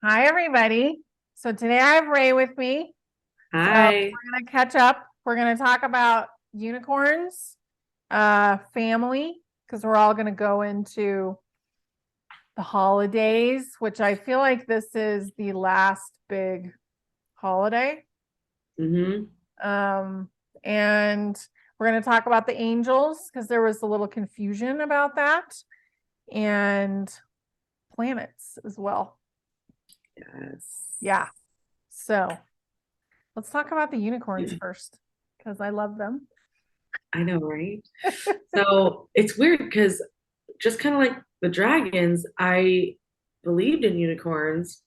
Hi, everybody. So today I have Ray with me. So Hi. we're going to catch up. We're going to talk about unicorns, family, because we're all going to go into the holidays, which I feel like this is the last big holiday. hmm Um, and we're going to talk about the angels because there was a little confusion about that, and planets as well. Yes. Yeah. So let's talk about the unicorns first because I love them. I know, right? So it's weird because just kind of like the dragons, I believed in unicorns,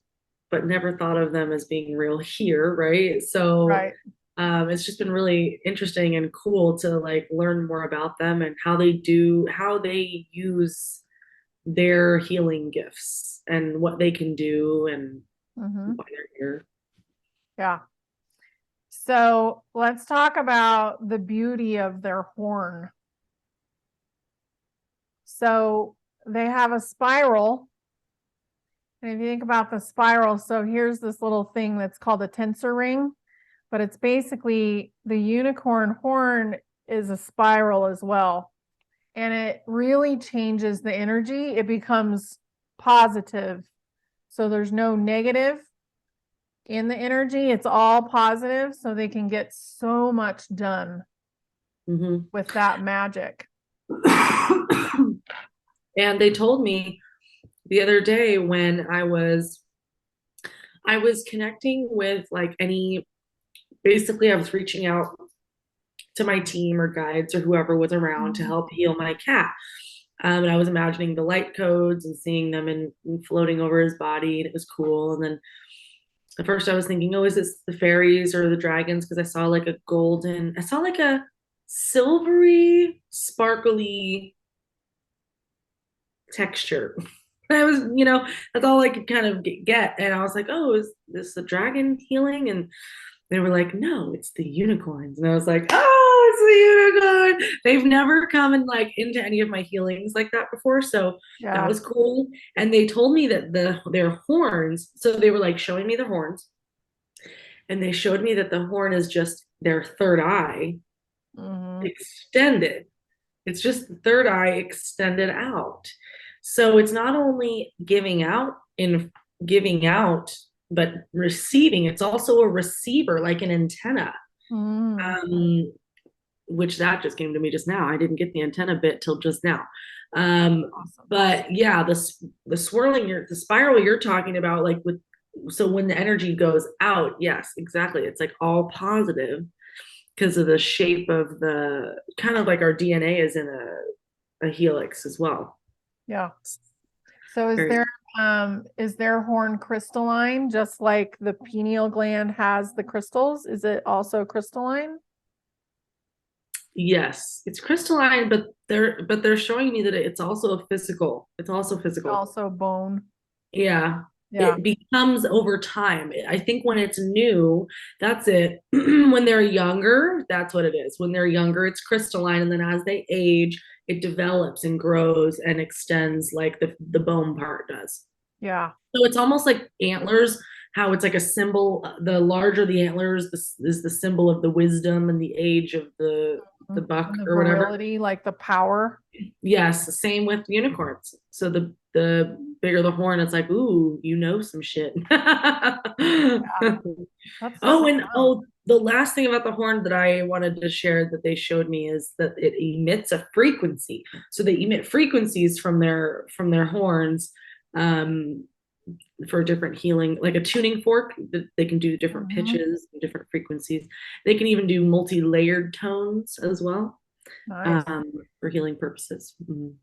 but never thought of them as being real here, right? So Right. it's just been really interesting and cool to like learn more about them and how they use their healing gifts and what they can do and Hmm. why they're here. Yeah. So let's talk about the beauty of their horn. So they have a spiral. And if you think about the spiral, so here's this little thing that's called a tensor ring, but it's basically the unicorn horn is a spiral as well. And it really changes the energy. It becomes positive. So there's no negative in the energy. It's all positive, so they can get so much done hmm with that magic. And they told me the other day when I was connecting with like any basically I was reaching out to my team or guides or whoever was around to Mhm. help heal my cat. And I was imagining the light codes and seeing them and floating over his body, and it was cool. And then at first I was thinking, oh, is this the fairies or the dragons? Because I saw like a silvery, sparkly texture. I was, that's all I could kind of get. And I was like, oh, is this the dragon healing? And they were like, no, it's the unicorns. And I was like, oh, it's the unicorn. They've never come and like into any of my healings like that before. So that Yeah. was cool. And they told me that their horns, so they were like showing me the horns, and they showed me that the horn is just their third eye Hmm. extended. It's just the third eye extended out. So it's not only giving out, but receiving. It's also a receiver, like an antenna. Mm. Um, which that just came to me just now. I didn't get the antenna bit till just now. Awesome. But yeah, the spiral you're talking about, like with, so when the energy goes out, yes, exactly. It's like all positive because of the shape of the kind of like our DNA is in a helix as well. Yeah. So Very is their horn crystalline just like the pineal gland has the crystals? Is it also crystalline? yes, it's crystalline, but they're showing me that it's also a physical. It's also physical. Also bone. Yeah. Yeah. It becomes over time. I think when it's new, that's it. When they're younger, that's what it is. When they're younger, it's crystalline. And then as they age, it develops and grows and extends like the bone part does. Yeah. So it's almost like antlers, how it's like a symbol. The larger the antlers, this is the symbol of the wisdom and the age of the Mhm. buck And the or whatever. virility, like the power. Yes, same with unicorns. So the bigger the horn, it's like, ooh, you know some shit. Yeah. That's Oh, super and fun. the last thing about the horn that I wanted to share that they showed me is that it emits a frequency. So they emit frequencies from their horns, um, for different healing, like a tuning fork that they can do different Mhm. pitches, different frequencies. They can even do multi-layered tones as well, Nice. um, for healing purposes. Mhm.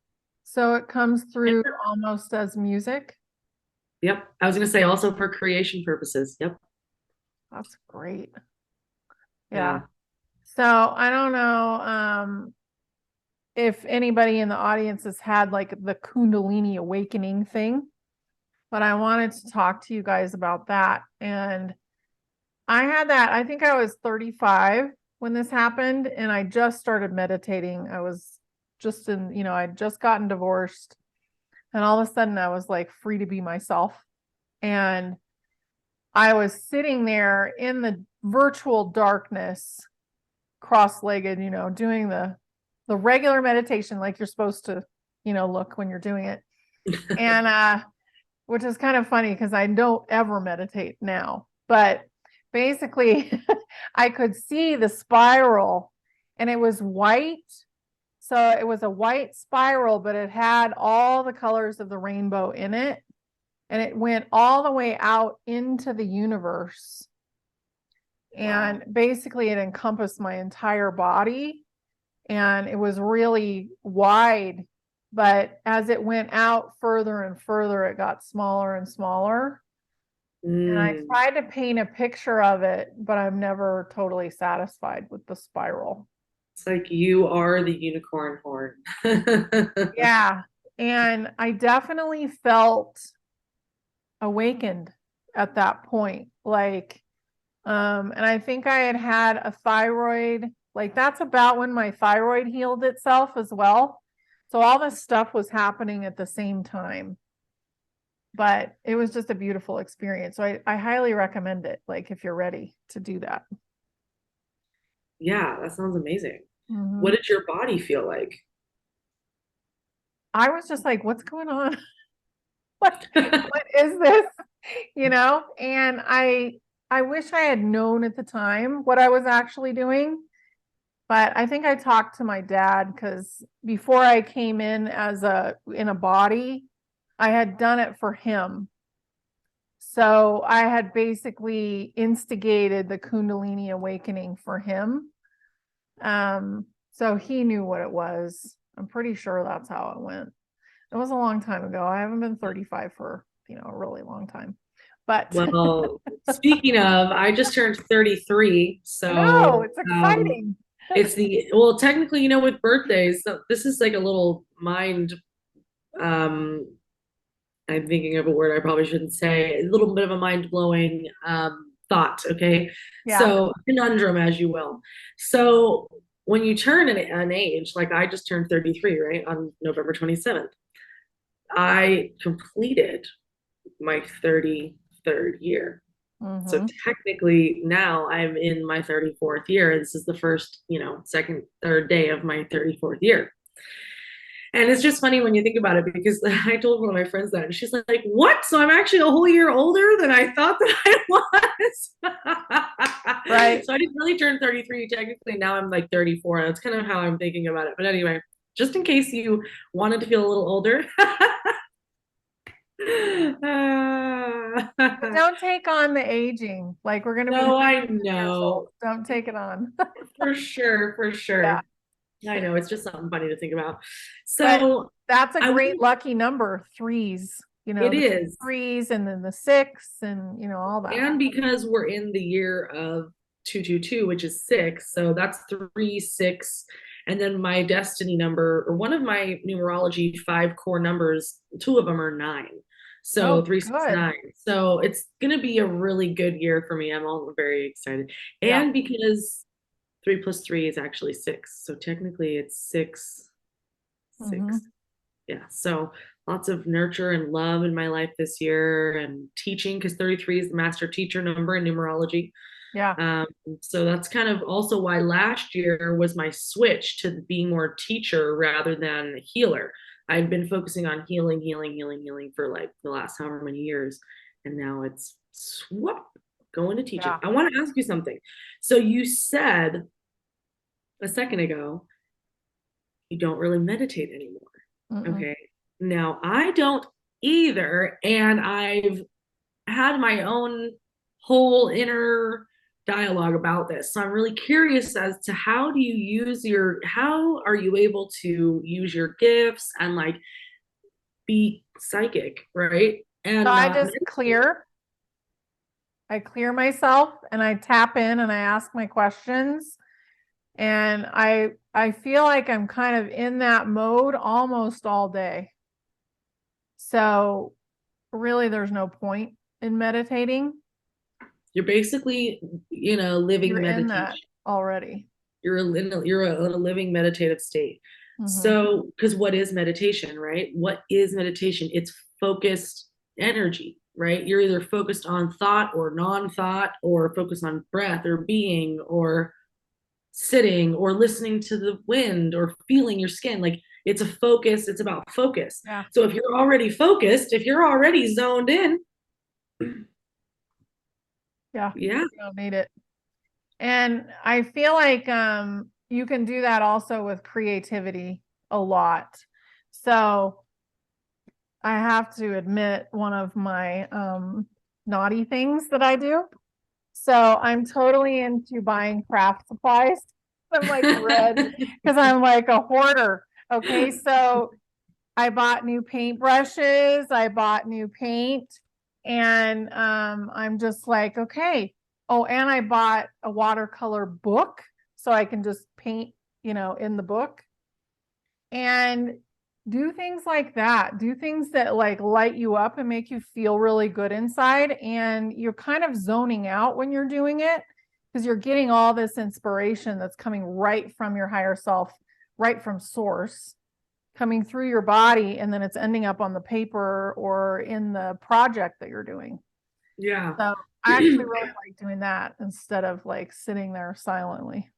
So it comes through almost as music. Yep. I was going to say also for creation purposes. Yep. That's great. Yeah. Yeah. So I don't know if anybody in the audience has had like the Kundalini Awakening thing, but I wanted to talk to you guys about that. And I had that, I think I was 35 when this happened, and I just started meditating. I was just I'd just gotten divorced, and all of a sudden I was like free to be myself. And I was sitting there in the virtual darkness, cross-legged, doing the regular meditation like you're supposed to, look when you're doing it. And which is kind of funny because I don't ever meditate now. But basically, I could see the spiral and it was white. So it was a white spiral, but it had all the colors of the rainbow in it. And it went all the way out into the universe. And basically, it encompassed my entire body. And it was really wide. But as it went out further and further, it got smaller and smaller. And I tried to paint a picture of it, but I'm never totally satisfied with the spiral. It's like you are the unicorn horn. Yeah. And I definitely felt awakened at that point. And I think I had a thyroid, that's about when my thyroid healed itself as well. So all this stuff was happening at the same time. But it was just a beautiful experience. So I highly recommend it, if you're ready to do that. Yeah, that sounds amazing. Mm-hmm. What did your body feel like? I was just like, what's going on? what is this? And I wish I had known at the time what I was actually doing. But I think I talked to my dad because before I came in in a body, I had done it for him. So I had basically instigated the Kundalini Awakening for him. So he knew what it was. I'm pretty sure that's how it went. It was a long time ago. I haven't been 35 for, a really long time. But Well, speaking of, I just turned 33, I know, so it's exciting. well, technically, with birthdays, so this is like a little mind, I'm thinking of a word I probably shouldn't say, a little bit of a mind-blowing thought, okay? Yeah. So, conundrum, as you will. So, when you turn an age, like I just turned 33, right, on November 27th, I completed my 33rd year. So Mm-hmm. technically now I'm in my 34th year. This is the first, second, third day of my 34th year. And it's just funny when you think about it because I told one of my friends that and she's like, what? So I'm actually a whole year older than I thought that I was. Right. So I didn't really turn 33. Technically now I'm like 34. That's kind of how I'm thinking about it. But anyway, just in case you wanted to feel a little older. Don't take on the aging. We're going to be No, I years old. know. Don't take it on. For sure, for Yeah. sure. I know it's just something funny to think about. But So that's a I great lucky number, threes, it the is. threes and then the six and, all that. And because we're in the year of 222, which is 6, so that's 3, 6. And then my destiny number, or one of my numerology 5 core numbers, 2 of them are 9. So Oh, 3, 6, good. 9. So it's gonna be a really good year for me. I'm all very excited. Yeah. And because 3 plus 3 is actually 6. So technically it's 6, 6. Mm-hmm. Yeah. So lots of nurture and love in my life this year and teaching because 33 is the master teacher number in numerology. Yeah. So that's kind of also why last year was my switch to being more teacher rather than healer. I'd been focusing on healing, healing, healing, healing for like the last however many years. And now it's swap going to teaching. Yeah. I want to ask you something. So you said a second ago, you don't really meditate anymore. Mm-mm. Okay. Now I don't either. And I've had my own whole inner dialogue about this. So I'm really curious as to how are you able to use your gifts and like be psychic, right? And So I not just I clear myself and I tap in and I ask my questions. And I feel like I'm kind of in that mode almost all day. So really there's no point in meditating. you're basically, living You're in meditation. that already. You're in a living meditative state. Mm-hmm. So, because what is meditation, right? What is meditation? It's focused energy, right? You're either focused on thought or non-thought, or focused on breath or being or sitting or listening to the wind or feeling your skin. Like it's a focus, it's about focus. Yeah. So if you're already focused, if you're already zoned in, Yeah. yeah, You don't need it. And I feel like you can do that also with creativity a lot. So I have to admit one of my naughty things that I do. So I'm totally into buying craft supplies. I'm like red because I'm like a hoarder. Okay, so I bought new paintbrushes, I bought new paint, and I'm just like, okay. Oh, and I bought a watercolor book so I can just paint, in the book. And do things like that. Do things that like light you up and make you feel really good inside. And you're kind of zoning out when you're doing it because you're getting all this inspiration that's coming right from your higher self, right from source, coming through your body, and then it's ending up on the paper or in the project that you're doing. yeah. So I actually really like doing that instead of like sitting there silently.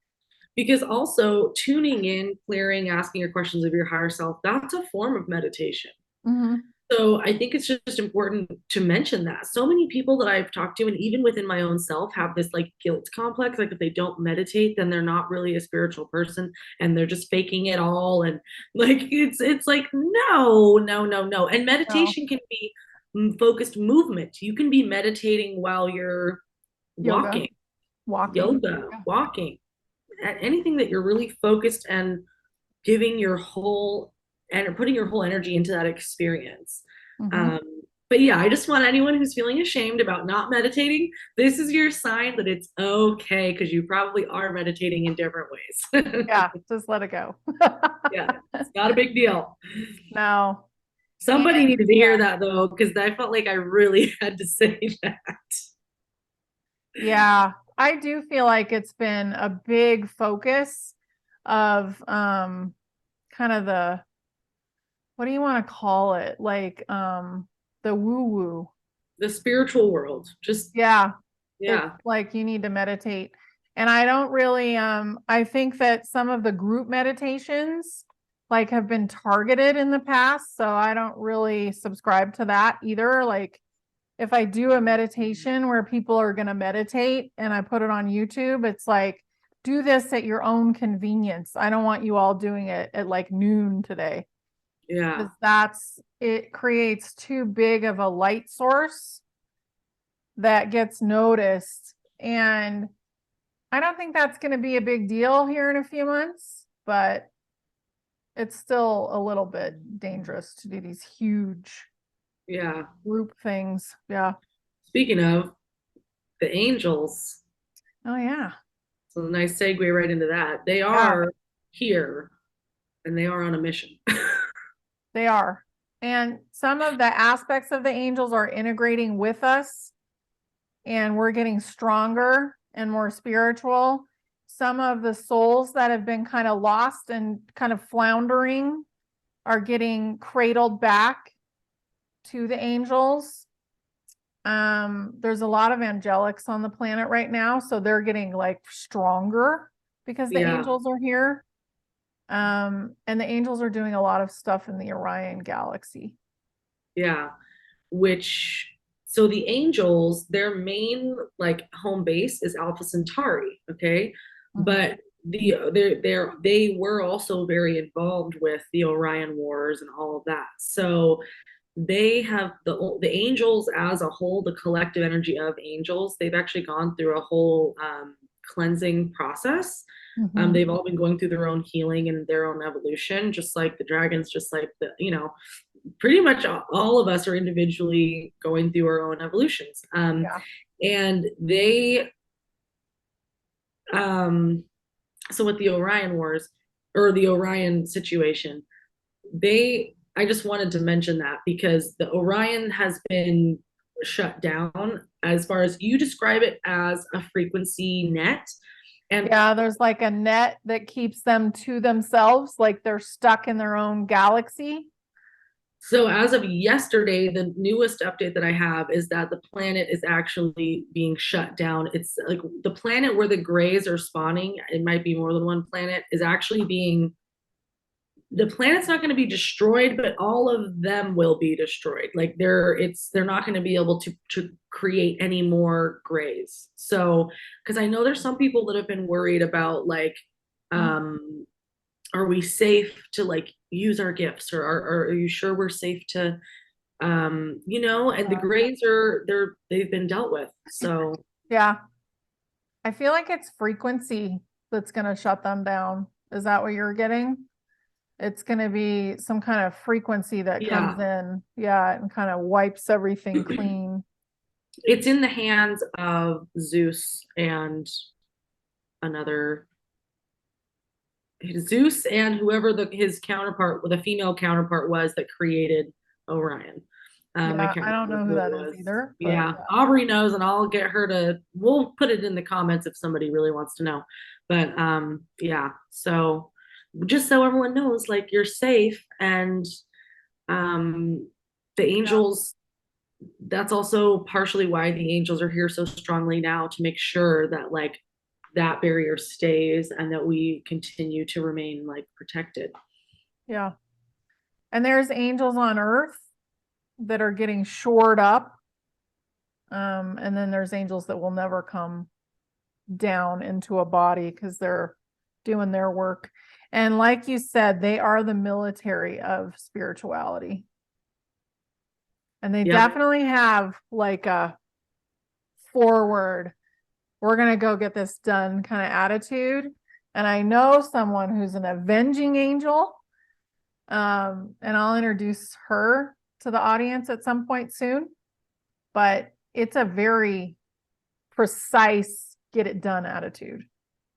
Because also tuning in, clearing, asking your questions of your higher self, that's a form of meditation. Mm-hmm. So I think it's just important to mention that. So many people that I've talked to, and even within my own self, have this like guilt complex. Like if they don't meditate, then they're not really a spiritual person and they're just faking it all. And like it's like, no, no, no, no. And No, meditation can be focused movement. You can be meditating while you're yoga, walking, walking. yoga, Yeah. walking, anything that you're really focused and giving your whole and putting your whole energy into that experience. Mm-hmm. Um, but yeah, I just want anyone who's feeling ashamed about not meditating, this is your sign that it's okay because you probably are meditating in different ways. Yeah, just let it go. Yeah, it's not a big deal. No. And Somebody needed to yeah, hear that though, because I felt like I really had to say that. yeah, I do feel like it's been a big focus of kind of the, what do you want to call it? Like the woo woo. The spiritual world, just Yeah, it's yeah, like you need to meditate. And I don't really I think that some of the group meditations like have been targeted in the past, so I don't really subscribe to that either. Like if I do a meditation where people are going to meditate and I put it on YouTube, it's like do this at your own convenience. I don't want you all doing it at like noon today yeah, because it creates too big of a light source that gets noticed. And I don't think that's going to be a big deal here in a few months, but it's still a little bit dangerous to do these huge yeah. group things. Yeah. Speaking of the angels, Oh, yeah. so a nice segue right into that. They Yeah, are here and they are on a mission. they are. And some of the aspects of the angels are integrating with us, and we're getting stronger and more spiritual. Some of the souls that have been kind of lost and kind of floundering are getting cradled back to the angels. There's a lot of angelics on the planet right now, so they're getting like stronger because the Yeah, angels are here. And the angels are doing a lot of stuff in the Orion galaxy. yeah. Which so the angels, their main like home base is Alpha Centauri, okay? Mhm. But they were also very involved with the Orion Wars and all of that. So they have the angels as a whole, the collective energy of angels, they've actually gone through a whole cleansing process. Mhm. They've all been going through their own healing and their own evolution, just like the dragons, just like the, pretty much all of us are individually going through our own evolutions. Yeah. And they, um, so with the Orion Wars or the Orion situation, I just wanted to mention that because the Orion has been shut down as far as you describe it as a frequency net. And Yeah, there's like a net that keeps them to themselves, like they're stuck in their own galaxy. So as of yesterday, the newest update that I have is that the planet is actually being shut down. It's like the planet where the grays are spawning, it might be more than one planet, is actually being, the planet's not going to be destroyed, but all of them will be destroyed. Like they're not going to be able to create any more grays. So because I know there's some people that have been worried about like um are we safe to like use our gifts, or are you sure we're safe to and the grays they've been dealt with. So Yeah. I feel like it's frequency that's going to shut them down. Is that what you're getting? It's going to be some kind of frequency that comes yeah, in, yeah, and kind of wipes everything clean. it's in the hands of Zeus and another Zeus and whoever his counterpart, the female counterpart was that created Orion. I Yeah, can't I don't remember know who who it that is was. either, but Yeah, Aubrey knows, and I'll get her to. We'll put it in the comments if somebody really wants to know. But yeah. So just so everyone knows, like you're safe, and um, the yeah, angels. That's also partially why the angels are here so strongly now, to make sure that like that barrier stays and that we continue to remain like protected. yeah. And there's angels on earth that are getting shored up. And then there's angels that will never come down into a body because they're doing their work. And like you said, they are the military of spirituality. And they Yep. definitely have like a forward, we're going to go get this done kind of attitude. And I know someone who's an avenging angel. And I'll introduce her to the audience at some point soon. But it's a very precise, get it done attitude.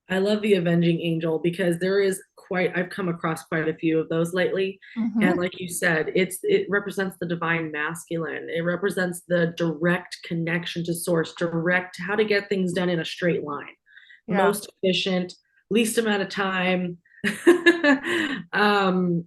I love the Avenging Angel because I've come across quite a few of those lately. And Mm-hmm. like you said, it represents the divine masculine. It represents the direct connection to source, direct how to get things done in a straight line, Yeah. most efficient, least amount of time. um,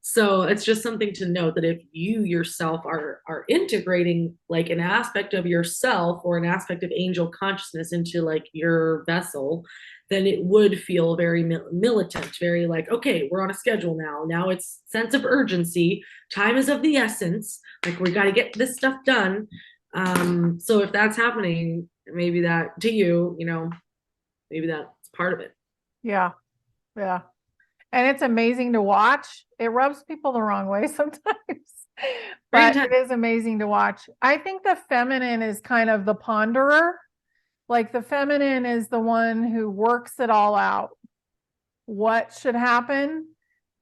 so it's just something to note that if you yourself are integrating like an aspect of yourself or an aspect of angel consciousness into like your vessel, then it would feel very militant, very like, okay, we're on a schedule now. Now it's sense of urgency. Time is of the essence. Like we got to get this stuff done. So if that's happening, maybe that to you, maybe that's part of it. Yeah. Yeah. And it's amazing to watch. It rubs people the wrong way sometimes, Very but intense. it is amazing to watch. I think the feminine is kind of the ponderer. Like the feminine is the one who works it all out. What should happen?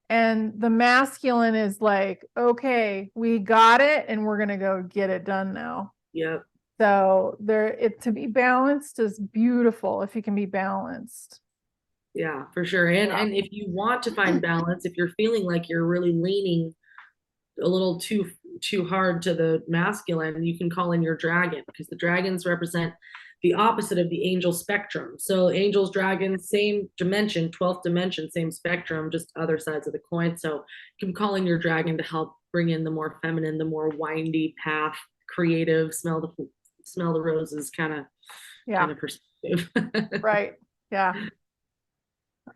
And the masculine is like, okay, we got it and we're going to go get it done now. Yep. So to be balanced is beautiful if you can be balanced. Yeah, for sure. And if you want to find balance, if you're feeling like you're really leaning a little too hard to the masculine, you can call in your dragon, because the dragons represent the opposite of the angel spectrum. So angels, dragons, same dimension, 12th dimension, same spectrum, just other sides of the coin. So you can call in your dragon to help bring in the more feminine, the more windy path, creative, smell the roses kind Yeah. of perspective. Right. Yeah.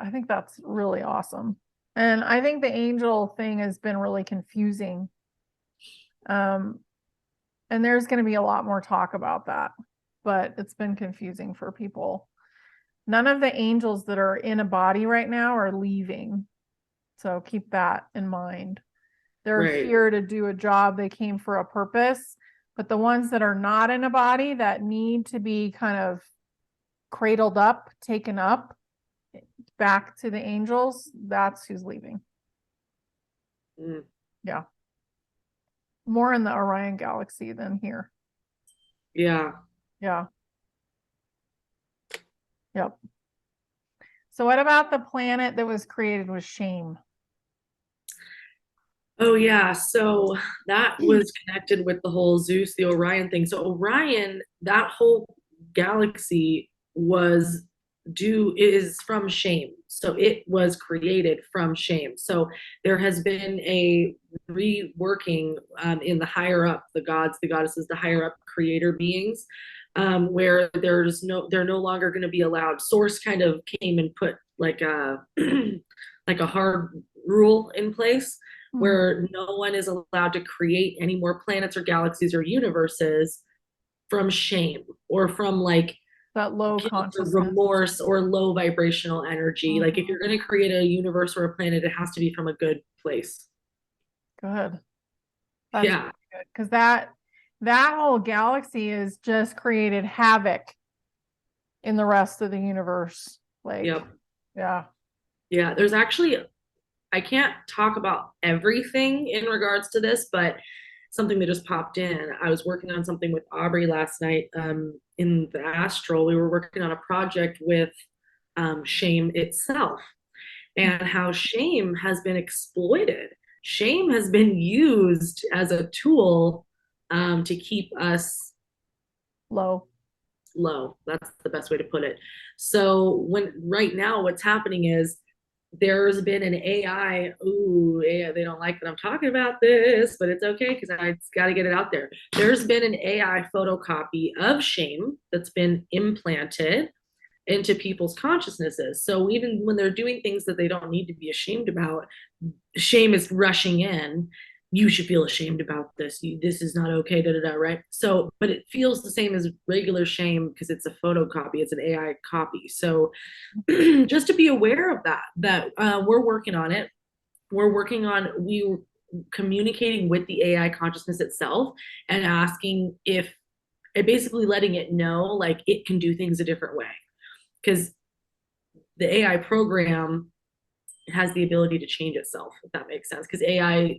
I think that's really awesome. And I think the angel thing has been really confusing. Um, and there's going to be a lot more talk about that, but it's been confusing for people. None of the angels that are in a body right now are leaving. So keep that in mind. They're Right. here to do a job. They came for a purpose. But the ones that are not in a body that need to be kind of cradled up, taken up back to the angels, that's who's leaving. Mm. Yeah. More in the Orion galaxy than here. Yeah. Yeah. Yep. So what about the planet that was created with shame? Oh yeah, so that was connected with the whole Zeus, the Orion thing. So Orion, that whole galaxy was is from shame. So it was created from shame. So there has been a reworking in the higher up, the gods, the goddesses, the higher up creator beings, where they're no longer going to be allowed. Source kind of came and put like a like a hard rule in place Mhm. where no one is allowed to create any more planets or galaxies or universes from shame or from like That low guilt or consciousness. remorse or low vibrational energy. Like if Mhm. you're going to create a universe or a planet, it has to be from a good place. Good. That's Yeah. really good. Because that whole galaxy has just created havoc in the rest of the universe. Like, Yep. yeah. Yeah. There's actually, I can't talk about everything in regards to this, but something that just popped in. I was working on something with Aubrey last night in the astral. We were working on a project with shame itself and how shame has been exploited. Shame has been used as a tool to keep us Low. low. That's the best way to put it. So when right now, what's happening is there's been an AI. Ooh, yeah, they don't like that I'm talking about this, but it's okay because I got to get it out there. There's been an AI photocopy of shame that's been implanted into people's consciousnesses. So even when they're doing things that they don't need to be ashamed about, shame is rushing in. You should feel ashamed about this. This is not okay, da, da, da, right? So, but it feels the same as regular shame because it's a photocopy, it's an AI copy. So, just to be aware of that we're working on it. We're working on communicating with the AI consciousness itself and asking if, and basically letting it know like it can do things a different way because the AI program has the ability to change itself, if that makes sense, because AI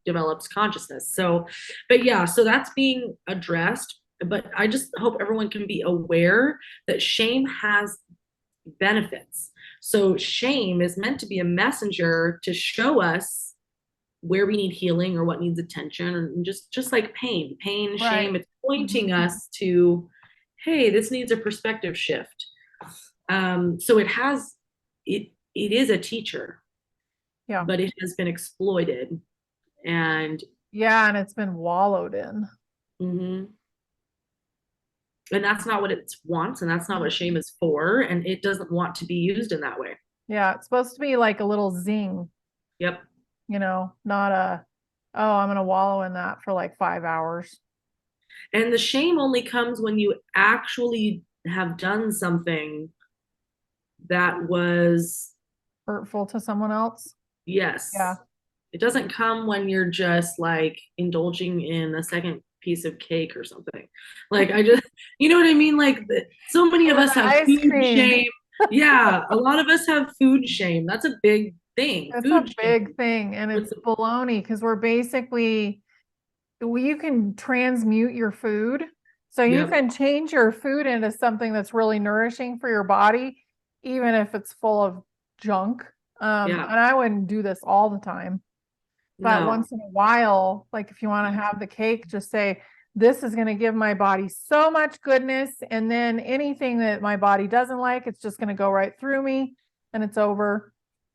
develops consciousness. So, but yeah, so that's being addressed. But I just hope everyone can be aware that shame has benefits. So, shame is meant to be a messenger to show us where we need healing or what needs attention, and just like pain, Right. shame, it's pointing Mhm. us to, hey, this needs a perspective shift. So it is a teacher, Yeah. but it has been exploited. And Yeah. And it's been wallowed in. mhm. And that's not what it wants, and that's not what shame is for, and it doesn't want to be used in that way. Yeah. It's supposed to be like a little zing, Yep. not a, oh, I'm going to wallow in that for like 5 hours. And the shame only comes when you actually have done something that was, Hurtful to someone else. Yeah. yes. It doesn't come when you're just like indulging in a second piece of cake or something. Like I just, you know what I mean? Like so many of Or us the have ice food cream. shame. Yeah, a lot of us have food shame. That's a big thing. It's a Food shame. big thing. And With it's baloney because we're basically, you can transmute your food. So you yep, can change your food into something that's really nourishing for your body, even if it's full of junk. yeah, And I wouldn't do this all the time, but no. once in a while, like if you want to have the cake, just say, this is going to give my body so much goodness. And then anything that my body doesn't like, it's just going to go right through me and it's over.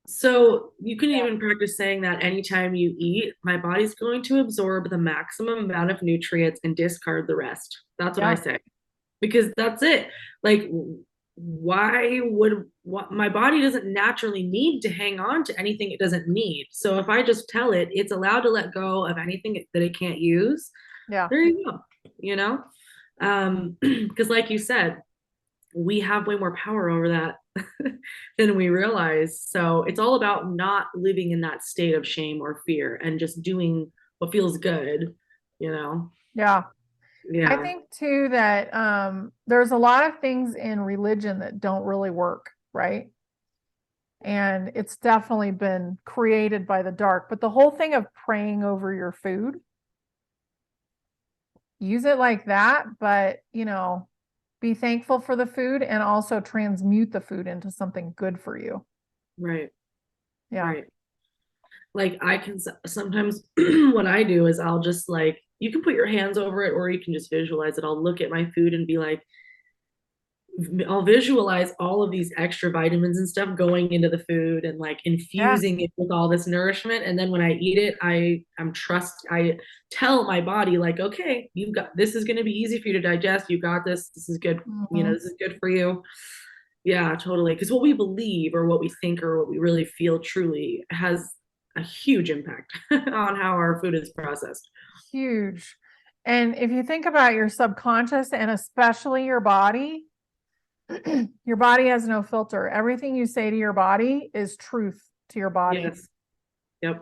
So you can Yeah. even practice saying that anytime you eat, my body's going to absorb the maximum amount of nutrients and discard the rest. That's what I Yeah. say. Because that's it. Like, why would my body doesn't naturally need to hang on to anything it doesn't need. So if I just tell it it's allowed to let go of anything that it can't use, Yeah. there you go. You know, because like you said, we have way more power over that than we realize. So it's all about not living in that state of shame or fear and just doing what feels good. You know, Yeah. I yeah, think too that there's a lot of things in religion that don't really work, right? And it's definitely been created by the dark. But the whole thing of praying over your food, use it like that, but be thankful for the food and also transmute the food into something good for you. right, Yeah. right. Like I can sometimes what I do is I'll just like you can put your hands over it or you can just visualize it. I'll look at my food and be like, I'll visualize all of these extra vitamins and stuff going into the food and like Yeah. infusing it with all this nourishment. And then when I eat it, I tell my body like, okay, you've got, this is going to be easy for you to digest. You got this. This is good. You know, Mhm. this is good for you. Yeah, totally. Because what we believe or what we think or what we really feel truly has a huge impact on how our food is processed. Huge. And if you think about your subconscious and especially your body has no filter. Everything you say to your body is truth to your body. Yes. Yep.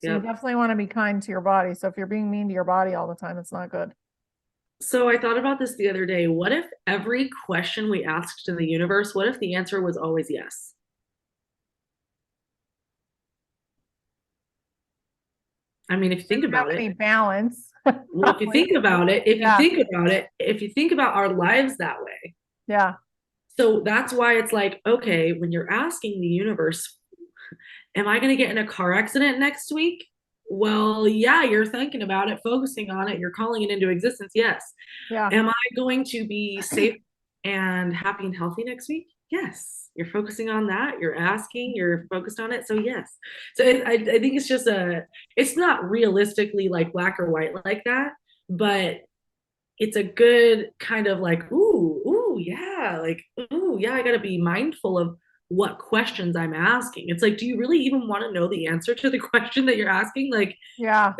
So you Yep. definitely want to be kind to your body. So if you're being mean to your body all the time, it's not good. So I thought about this the other day. What if every question we asked to the universe, what if the answer was always yes? I mean, if you We think don't have about it, any balance. well, if you Probably. think about it, if you Yeah. think about it, if you think about our lives that way, Yeah. so that's why it's like, okay, when you're asking the universe, am I going to get in a car accident next week? Well, yeah, you're thinking about it, focusing on it, you're calling it into existence. Yes. Yeah. Am I going to be safe and happy and healthy next week? Yes. You're focusing on that. You're asking, you're focused on it. So, yes. So, I think it's just it's not realistically like black or white like that, but it's a good kind of like, ooh, yeah, like, ooh, yeah, I got to be mindful of what questions I'm asking. It's like, do you really even want to know the answer to the question that you're asking? Like, Yeah.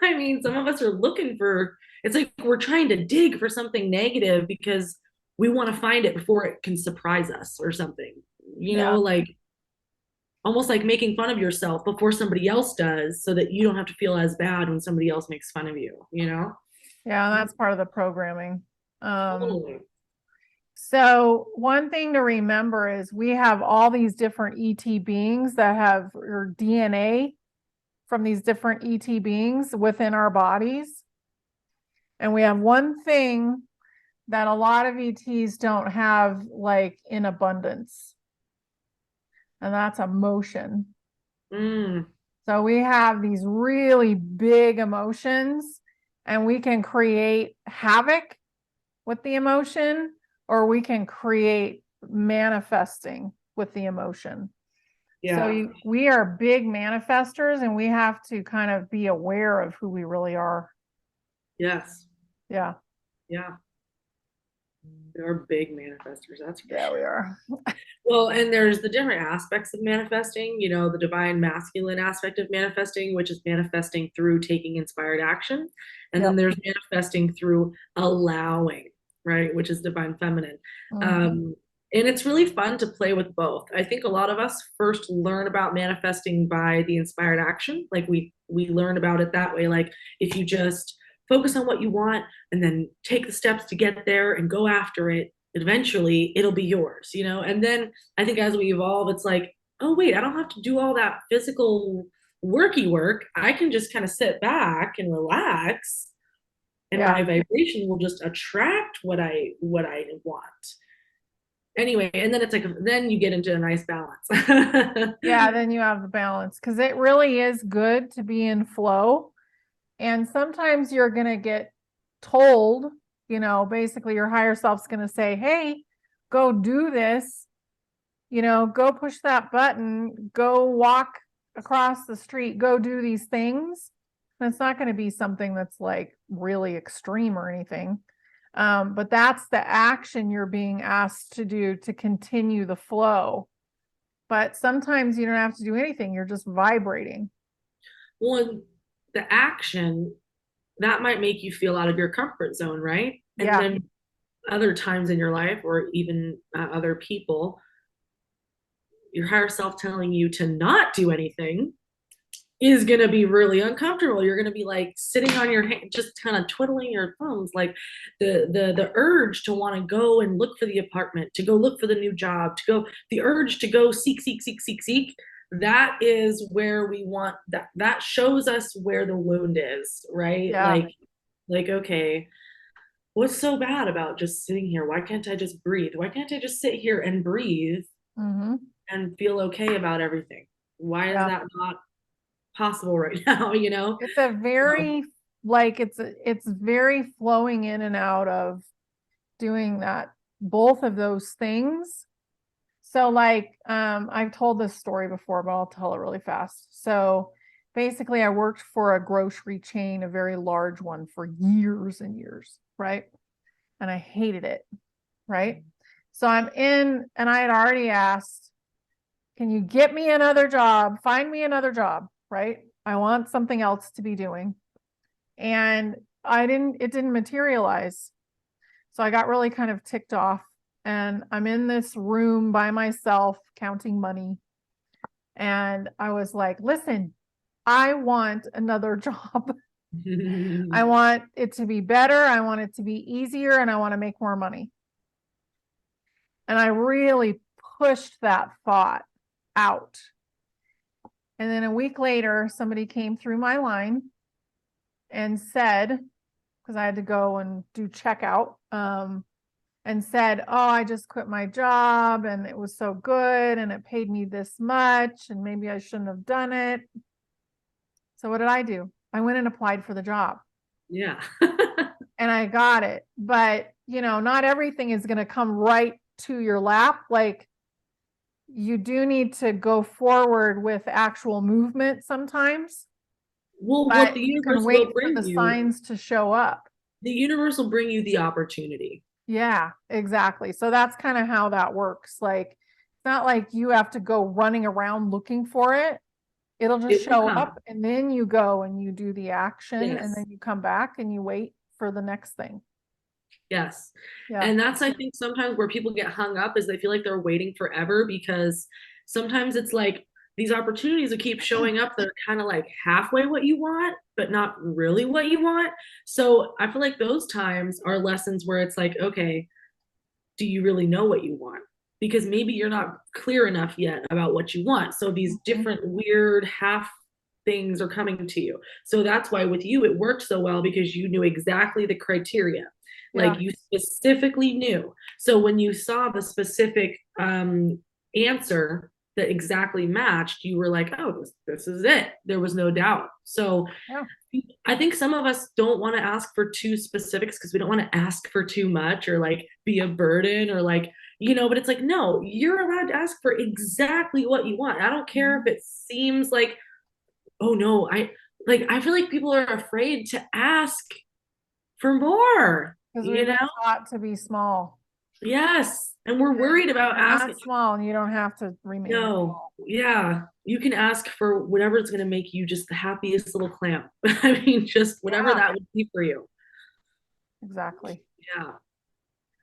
I mean, some of us are looking for, it's like we're trying to dig for something negative because we want to find it before it can surprise us or something, Yeah. like almost like making fun of yourself before somebody else does so that you don't have to feel as bad when somebody else makes fun of you. Yeah. That's part of the programming. Um, Totally. so one thing to remember is we have all these different ET beings that have your DNA from these different ET beings within our bodies. And we have one thing that a lot of ETs don't have like in abundance, and that's emotion. Mm, So we have these really big emotions and we can create havoc with the emotion, or we can create manifesting with the emotion. So yeah. we are big manifestors and we have to kind of be aware of who we really are. Yes. Yeah. Yeah. They're big manifestors, that's for Yeah, we sure. are. Well, and there's the different aspects of manifesting, the divine masculine aspect of manifesting, which is manifesting through taking inspired action. And then Yep. there's manifesting through allowing, right, which is divine feminine. Mhm. Um, and it's really fun to play with both. I think a lot of us first learn about manifesting by the inspired action. Like we learn about it that way. Like if you just focus on what you want and then take the steps to get there and go after it, eventually it'll be yours. And then I think as we evolve, it's like, oh wait, I don't have to do all that physical worky work. I can just kind of sit back and relax, and Yeah. my vibration will just attract what I want. Anyway, and then it's like then you get into a nice balance. Yeah, then you have the balance because it really is good to be in flow. And sometimes you're going to get told, basically your higher self's going to say, hey, go do this, go push that button, go walk across the street, go do these things. And it's not going to be something that's like really extreme or anything. But that's the action you're being asked to do to continue the flow. But sometimes you don't have to do anything, you're just vibrating. Well, the action that might make you feel out of your comfort zone, right? And Yeah. then other times in your life or even other people, your higher self telling you to not do anything is going to be really uncomfortable. You're going to be like sitting on your hand, just kind of twiddling your thumbs, like the urge to want to go and look for the apartment, to go look for the new job, the urge to go seek. That is where we want that shows us where the wound is, right? Yeah. Like okay, what's so bad about just sitting here? Why can't I just breathe? Why can't I just sit here and breathe Hmm. and feel okay about everything? Why is Yeah. that not possible right now? It's a So, very it's very flowing in and out of doing that, both of those things. So like, I've told this story before, but I'll tell it really fast. So basically I worked for a grocery chain, a very large one, for years and years, right? And I hated it, right? So I'm in, and I had already asked, can you get me another job? Find me another job, right? I want something else to be doing. And it didn't materialize. So I got really kind of ticked off, and I'm in this room by myself counting money. And I was like, listen, I want another job. I want it to be better. I want it to be easier, and I want to make more money. And I really pushed that thought out. And then a week later, somebody came through my line and said, because I had to go and do checkout, and said, oh, I just quit my job and it was so good and it paid me this much and maybe I shouldn't have done it. So what did I do? I went and applied for the job. Yeah. And I got it. But, not everything is going to come right to your lap. Like, you do need to go forward with actual movement sometimes. Well, what But the you universe can will wait for bring the you, signs to show up. the universe will bring you the opportunity. Yeah, exactly. So that's kind of how that works. Like, it's not like you have to go running around looking for it. It'll just It will show come. up, and then you go and you do the action, and Yes. then you come back and you wait for the next thing. Yes. Yeah. And that's, I think, sometimes where people get hung up is they feel like they're waiting forever, because sometimes it's like these opportunities will keep showing up that are kind of like halfway what you want, but not really what you want. So I feel like those times are lessons where it's like, okay, do you really know what you want? Because maybe you're not clear enough yet about what you want. So these different weird half things are coming to you. So that's why with you it worked so well, because you knew exactly the criteria. Yeah. Like, you specifically knew. So when you saw the specific answer that exactly matched, you were like, oh, this is it. There was no doubt. So Yeah. I think some of us don't want to ask for too specifics because we don't want to ask for too much or like be a burden or like, but it's like, no, you're allowed to ask for exactly what you want. I don't care if it seems like, oh no, I feel like people are afraid to ask for more, Because we've you been know? taught to be small. Yes. And we're worried about You're asking. not small, and you don't have to remain No, small. yeah. You can ask for whatever it's going to make you just the happiest little clam. I mean, just whatever Yeah, that would be for you. exactly. Yeah.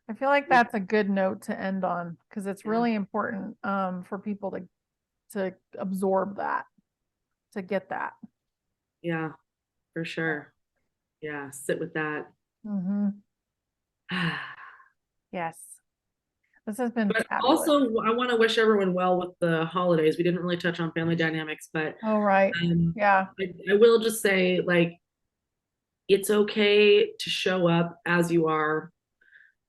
I feel like that's a good note to end on, because it's Yeah. really important for people to absorb that, to get that. Yeah, for sure. Yeah, sit with that. Mm-hmm. Yes. This has been But fabulous. also, I want to wish everyone well with the holidays. We didn't really touch on family dynamics, but All right. um, Yeah. I will just say, like, it's okay to show up as you are.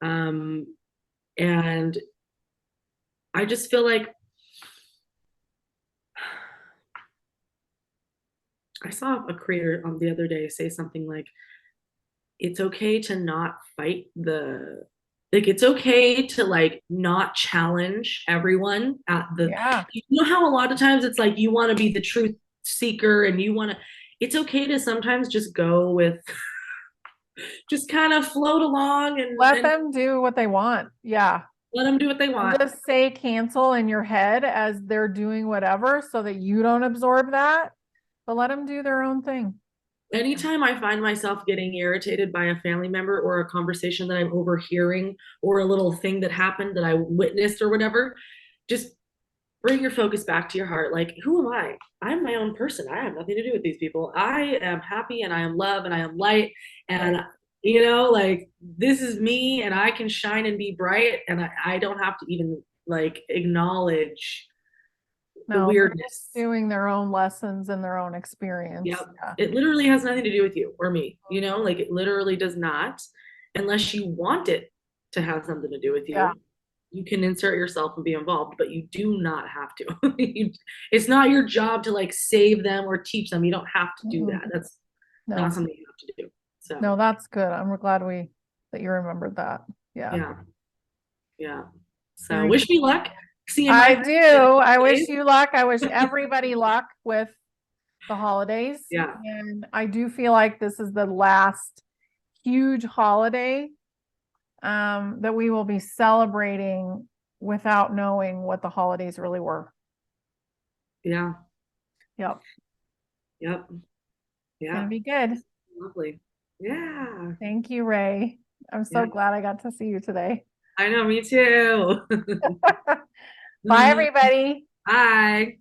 Um, and I just feel like I saw a creator on the other day say something like, it's okay to not fight like, it's okay to like not challenge everyone at the, Yeah. how a lot of times it's like you want to be the truth seeker and it's okay to sometimes just go with, just kind of float along Let and them do what they want. Yeah. let them do what they And want. just say cancel in your head as they're doing whatever, so that you don't absorb that, but let them do their own thing. Anytime I find myself getting irritated by a family member or a conversation that I'm overhearing or a little thing that happened that I witnessed or whatever, just bring your focus back to your heart. Like, who am I? I'm my own person. I have nothing to do with these people. I am happy and I am love and I am light. And, Right. like, this is me and I can shine and be bright. And I don't have to even like acknowledge the No, they're just weirdness. doing their own lessons and their own experience. Yep. Yeah. It literally has nothing to do with you or me, like it literally does not, unless you want it to have something to do with Yeah. you. You can insert yourself and be involved, but you do not have to. It's not your job to like save them or teach them. You don't have to do that. Mm-mm. That's not No, something you have to do. So no, that's good. I'm glad that you remembered that. Yeah. Yeah. Yeah. So Very wish me cool. luck seeing I my do. family. I wish you luck. I wish everybody luck with the holidays. Yeah. And I do feel like this is the last huge holiday that we will be celebrating without knowing what the holidays really were. Yeah. Yep. Yep. It's gonna Yeah. be good. Lovely. Yeah. Thank you, Ray. I'm so Yeah. glad I got to see you today. I know, me too. Bye, everybody. Bye.